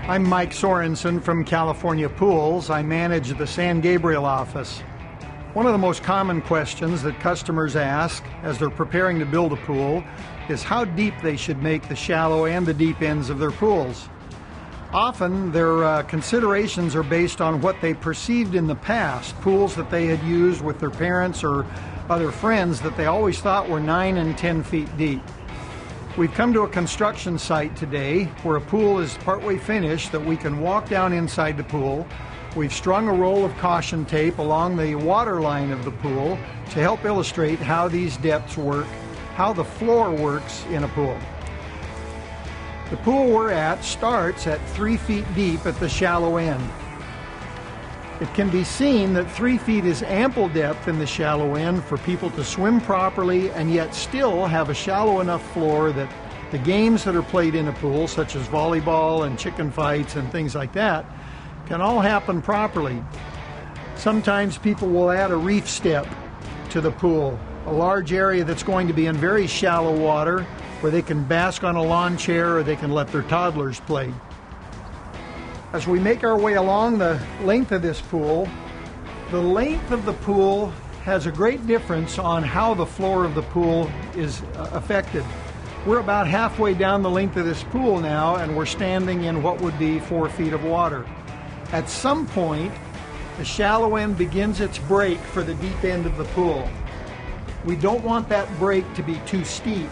I'm Mike Sorenson from California Pools. I manage the San Gabriel Office. One of the most common questions that customers ask as they're preparing to build a pool is how deep they should make the shallow and the deep ends of their pools. Often their considerations are based on what they perceived in the past, pools that they had used with their parents or other friends that they always thought were 9 and 10 feet deep. We've come to a construction site today where a pool is partway finished that we can walk down inside the pool. We've strung a roll of caution tape along the water line of the pool to help illustrate how these depths work, how the floor works in a pool. The pool we're at starts at 3 feet deep at the shallow end. It can be seen that 3 feet is ample depth in the shallow end for people to swim properly and yet still have a shallow enough floor that the games that are played in a pool, such as volleyball and chicken fights and things like that, can all happen properly. Sometimes people will add a reef step to the pool, a large area that's going to be in very shallow water where they can bask on a lawn chair or they can let their toddlers play. As we make our way along the length of this pool, the length of the pool has a great difference on how the floor of the pool is affected. We're about halfway down the length of this pool now, and we're standing in what would be 4 feet of water. At some point, the shallow end begins its break for the deep end of the pool. We don't want that break to be too steep.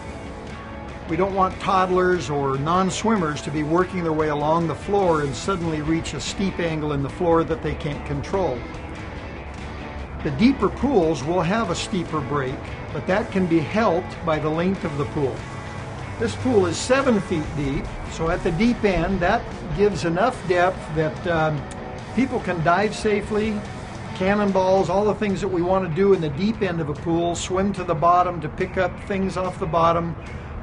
We don't want toddlers or non-swimmers to be working their way along the floor and suddenly reach a steep angle in the floor that they can't control. The deeper pools will have a steeper break, but that can be helped by the length of the pool. This pool is 7 feet deep, so at the deep end that gives enough depth that people can dive safely, cannonballs, all the things that we want to do in the deep end of a pool, swim to the bottom to pick up things off the bottom.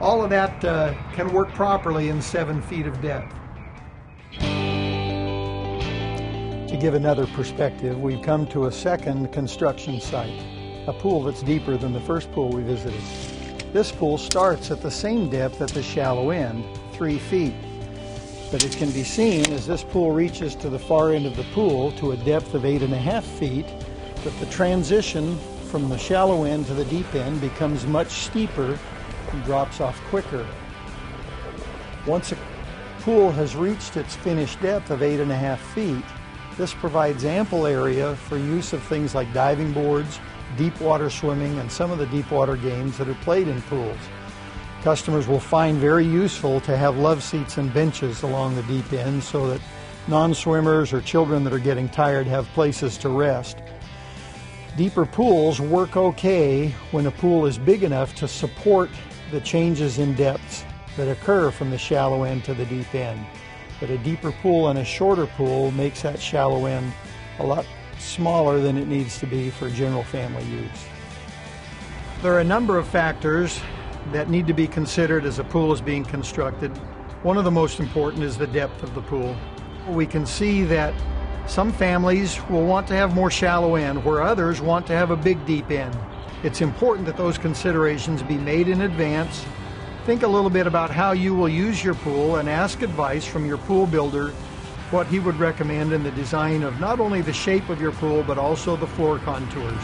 All of that can work properly in 7 feet of depth. To give another perspective, we've come to a second construction site, a pool that's deeper than the first pool we visited. This pool starts at the same depth at the shallow end, 3 feet. But it can be seen as this pool reaches to the far end of the pool to a depth of 8.5 feet, that the transition from the shallow end to the deep end becomes much steeper and drops off quicker. Once a pool has reached its finished depth of 8.5 feet, this provides ample area for use of things like diving boards, deep water swimming, and some of the deep water games that are played in pools. Customers will find very useful to have love seats and benches along the deep end so that non-swimmers or children that are getting tired have places to rest. Deeper pools work okay when a pool is big enough to support the changes in depths that occur from the shallow end to the deep end. But a deeper pool and a shorter pool makes that shallow end a lot smaller than it needs to be for general family use. There are a number of factors that need to be considered as a pool is being constructed. One of the most important is the depth of the pool. We can see that some families will want to have more shallow end, where others want to have a big deep end. It's important that those considerations be made in advance. Think a little bit about how you will use your pool and ask advice from your pool builder what he would recommend in the design of not only the shape of your pool but also the floor contours.